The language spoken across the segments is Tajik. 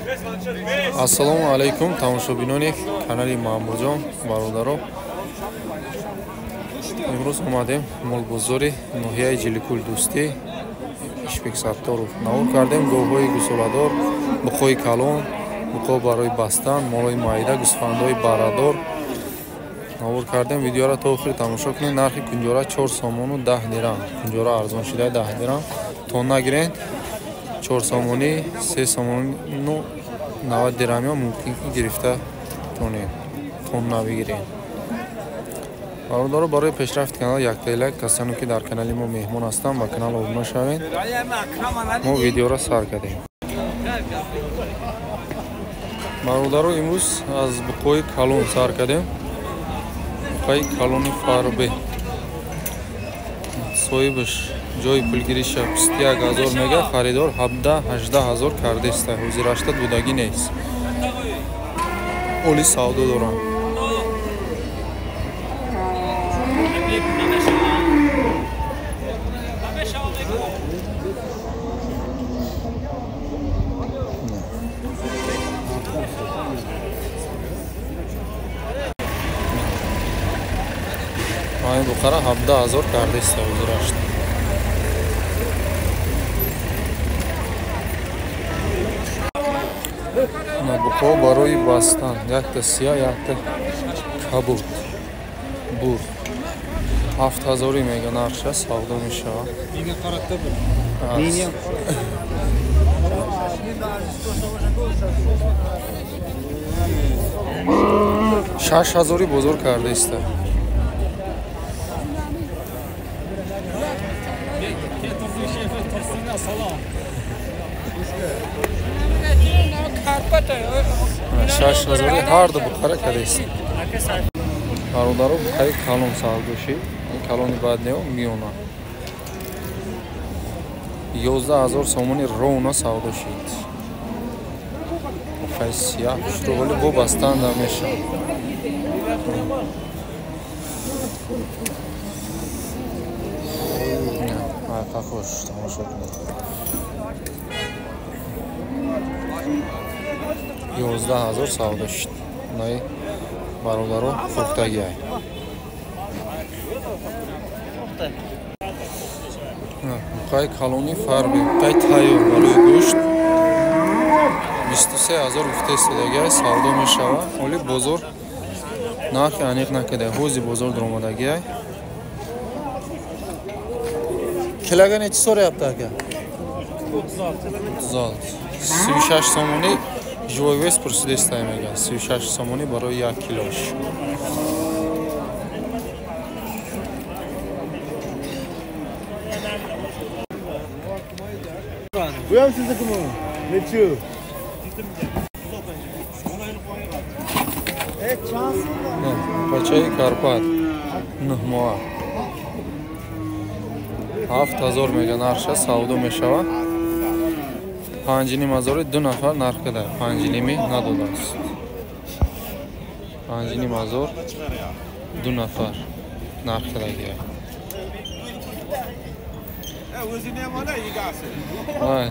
Ассалому алайкум тамошобинони канали Маъмурҷон бародаро. Имрӯз омадем молбозори ноҳияи Ҷиликӯл-Дӯстӣ Ишбексатторов навор кардем. Гоҳҳои гусоладор, буқои калон, буқо барои бастан, молои майда, гӯсфандҳои барадор навор кардем. Видеоро то охир тамошо кунед. Нархи кунҷора 4 сомону 10 дирам. Кунҷора арзон шуда 10 дирам. Тонна гирен 4 сомонӣ 3 сомону 90 дирами мумкин ки гирифта тонем. Тонна бигирен. бародаро, барои пешрафти канал яктайлак, касоне ки дар канали мо меҳмон ҳастанд ба канал обуна шавед. Мо видеоро сар кардем. бародаро, имрӯз аз буқои калон сар кардем. буқои калони фарбе соҳибаш ҷои пулгириша 21 000 мега, харидор 17-18 000 кардеста. ҳозир 80 будагӣ нест. оли савдо дорам. ҳамин буқара 17 000 кардеста. ҳозир 80. буқо барои бастан якта сия, якта кабуд бур 7000 мега нарша савдо мешавад. 6000 бозор кардеста. Шаш ҳазори ҳарду буқара кардест. бародаро, буқаи калон савдо шид. Калони баднео миёна 11 000 сомони рона савдо шид. буқаи сиёҳ пуштували бо бастанда мешавад. ҳайқа хош тамошо кунед. 11 000 савдо шид. най бародаро фурӯхтагиай. буқаи калони фарби, буқаи тайёр барои гӯшт 23 000 гуфтаистодагиай савдо мешавад. оли бозор нархи аниқ накарда. ҳози бозор даромадагиай. килаган нечи соряпта ака? 36 36 сомони живой вес пурсидестай мега. 36 сомони барои 1 килош. Буям сиздики мо? Нечу? Пачаи Карпат 9 моҳ 7000 мега нарша савдо мешавад. 5500 ду нафар нарх када. 5,5 надодааст. 5500 ду нафар нарх кадагия. Ай.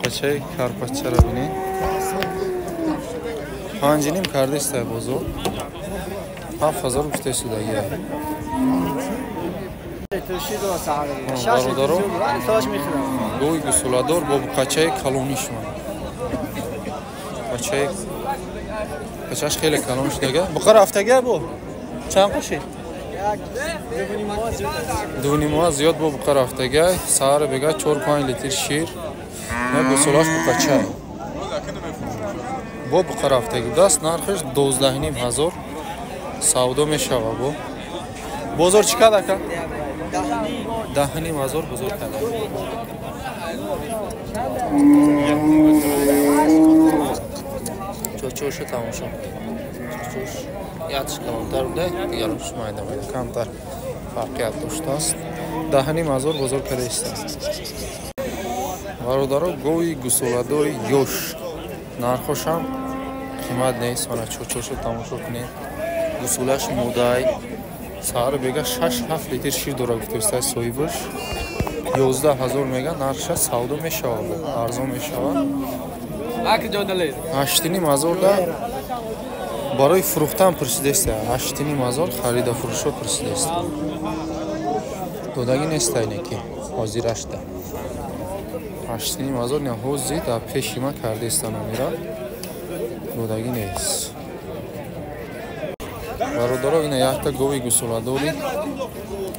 Пачаи Карпатчаро бинед. 5,5 кардеста бозор. 7000 гуфтаистодагия. бародаро, гӯи гусоладор бо буқачаи калонишман. Бачааш хеле калон шудага. Буқара рафтага бо? Чанд қоши? 2,5 моҳ зиёд бо буқара рафтага. Саҳар бега 4-5 литр шир. Як гусолаш буқачай. Бо буқара рафтага даст нархиш 12,5 савдо мешава бо. Бозор чӣ кад ака? 10,5 бозор када. чочоша тамошо. чочош ятш калонтар буда, дигарош майда майда камтар фарқият доштааст. 10,5 бозор кадааст. бародаро, гӯи гусоладори ёш нархошам қимат нест. ҳана чочоша тамошо кунед. гусолаш модай саҳар бега 6-7 литр шир дора гуфтаистай соҳибаш. 11000 мега нархша савдо мешавад, арзон мешавад. 8500 да барои фурӯхтан пурсидест. 8500 харида фурӯшот пурсидест. Додагӣ нест айнеки ҳозирашда. 8500 не ҳози да пешима кардест намира. Додагӣ нест. Бародаро ина якта гови гусоладори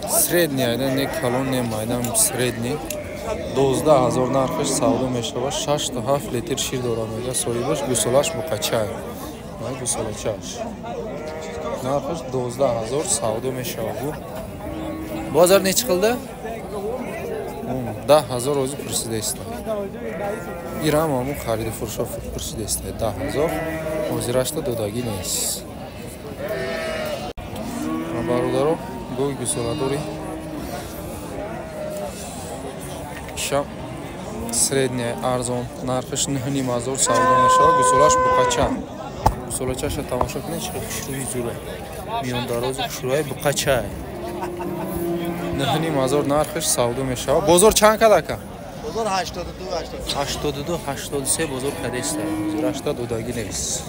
средний айда не калон не майдан средний 12000 нархш савдо мешавад. 6 та 7 литр шир дорад мега соҳибаш гусолаш буқачай. Май гусолачаш. Нархш 12000 савдо мешавад. Бозор неч қилdi? 10000 o'zi pursidest. Ирам аму харида фурӯшот pursidest. 10000 ҳозирашда додагӣ нест. Бародаро гови гусоладори шам средняя арзон нархш 9500 савдо мешавад. Гусолаш буқача. Гусолачаша тамошо кунед чӣ хушрӯи зура. Миёндарози хушрӯи буқача. 9500 нархш савдо мешавад. Бозор чанд кадака? Bozor 82 83 бозор кадест. Зирашта додагӣ нест.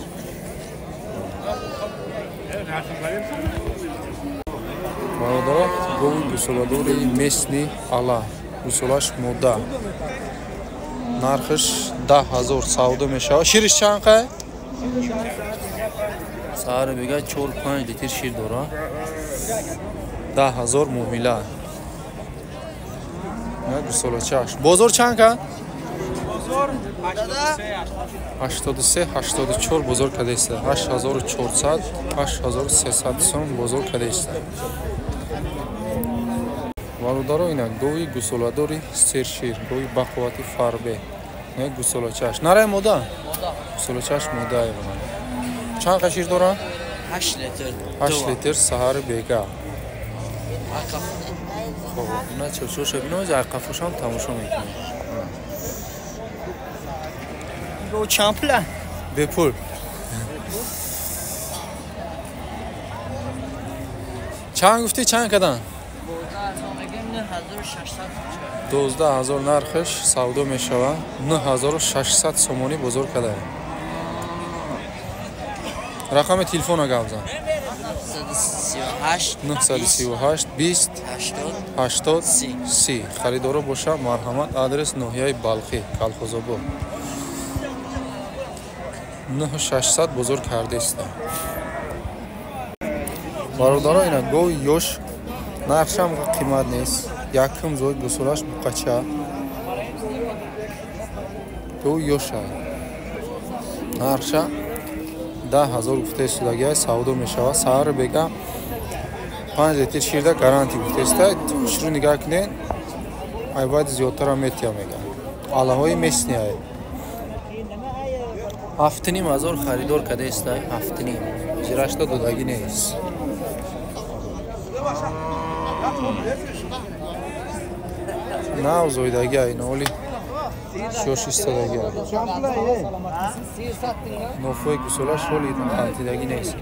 Бародаро гови гусоладори местни ала гусолаш мода нархш 10000 савдо мешавад. Шириш чанд қай? Саҳар бега 4-5 литр шир дорад. 10000 муҳмила. На гусолачаш. Бозор чанд ка? Бозор 83 84 бозор кадест. 8400 8300 сом бозор кадест. Бародаро ина гови гусоладори сершир, гови бақуввати фарбе. Не гусолачаш. Нарай мода? Мода. Гусолачаш мода айвана. Чанд қашир дора? 8 литр. 8 литр саҳар бега. Хоб, на чашоша биноз арқафошам тамошо мекунем. Бо чанд пула? Бепул. Чанд гуфти чанд кадан? 12000 нархш савдо мешавад. 9600 сомонӣ бозор кадай. Рақами телефона гап зан. 938 20 80 30. Харидоро боша марҳамат. Адрес ноҳияи Балхи, Калхозобод. 9600 бозор кардест. Бародаро ина гови ёш нархшам қимат нест. Якм зой гусолаш буқача. Гови ёша. Нархша 10000 гуфтест шудагӣ савдо мешавад. Саҳар бега 5 литр ширда гарантӣ гуфтест. Шурӯ нигоҳ кунед. Айвади зиёдтара метия мега. Алаҳои местни ай. 7500 харидор кадест. 7500. Зирашта додагӣ нест. Нав зойдагӣ ай ноли шош истодагӣ ай. Нофои гусола шоли антидагӣ нест.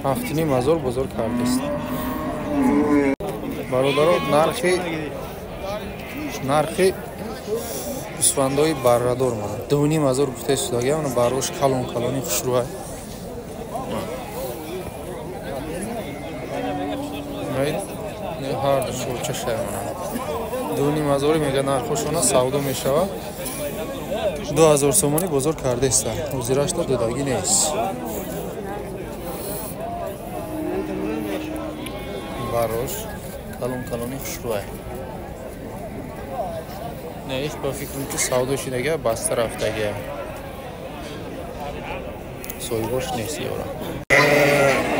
7500 бозор кардест. Бародаро нархи гусвандои баррадор мана 2500 гуфтест шудагӣ. Ана барош калони хушрӯай. Не ҳар шурчашай мана 2500 мега нархошона савдо мешавад. 2000 сомонӣ бозор кардест. Ҳозирашда додагӣ нест. барош калони хушрӯай. Не иш ба фикрам ки савдо шидагӣ баста рафтагӣ. соҳибош нест ёра.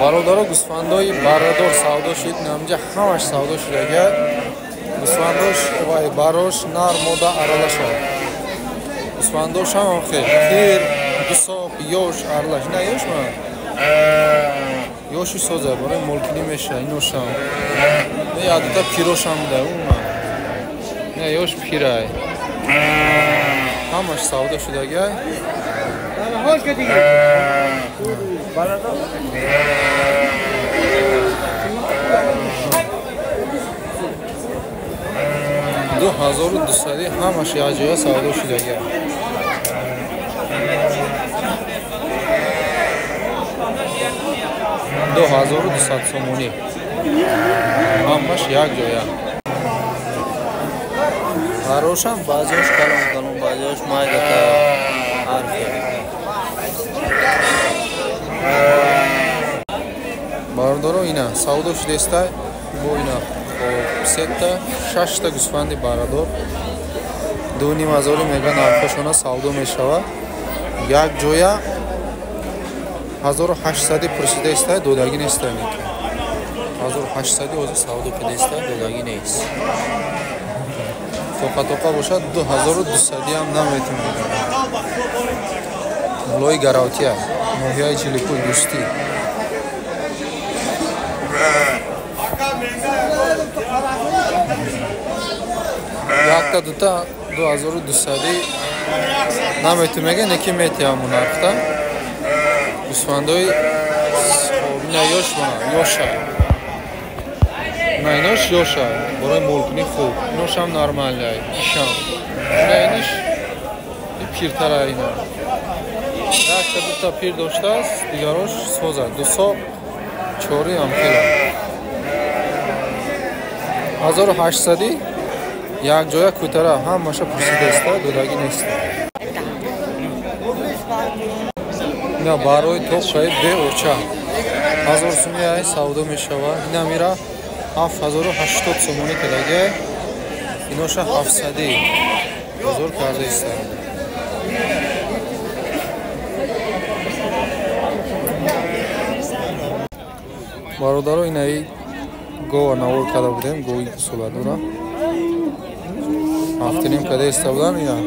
Бародаро гусвандои баррадор савдо шуд. Намҷа ҳамаш савдо шудагӣ. Гусвандош вай барош нар мода аралашад. Гусвандош ҳам хел хир гусоқ ёш аралаш. Не ёшма. Ёши соза барои молкини меша иношам. Не адата пирошам да ума. Не ёш пирай. Ҳамаш савдо шудагӣ. Ҳол кадиги. Баррадор $2200 ҳамаш як ҷоя савдо шудагия. $2200 сомонӣ ҳамаш як ҷоя. Ҳарошам баъзиаш калон, баъзиаш майда ҳарф. Бардоро ина савдо шудеста бо ина сетта 6 та гӯсфанди барадор 2500 мега нархашона савдо мешавад. Як ҷоя 1800 пурсидаиста додаги неста мекунад. 1800 ҳозир савдо кардеста додаги нест. Тоқа бошад 2200 ҳам наметавонад. Лои гаравтия моҳияи ҷиликӯи дӯстӣ. Якта дута 2200 наметавонад неки метиҳам нархта. Гӯсфандои ина ёш бона ёша. Найнош ёша бораи молкуни хуб. Иношам нормалай. Ишам. Найниш пиртара ина. Якта дута пир доштааст, дигарош соза. Дусо чори ам хела. 1800 як ҷоя кӯтара ҳамаша пурсидаста додаги нест. ина барои тоқаи бе орча 1000 сомия савдо мешавад. ина мира 7080 сомонӣ кадаги. иноша 700 бозор кардаиста. бародаро инаи гова навор карда будем, гови гусоладора 7 кадаиста будан. ина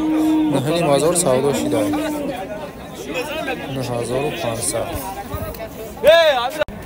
9000 савдо шуда. 9500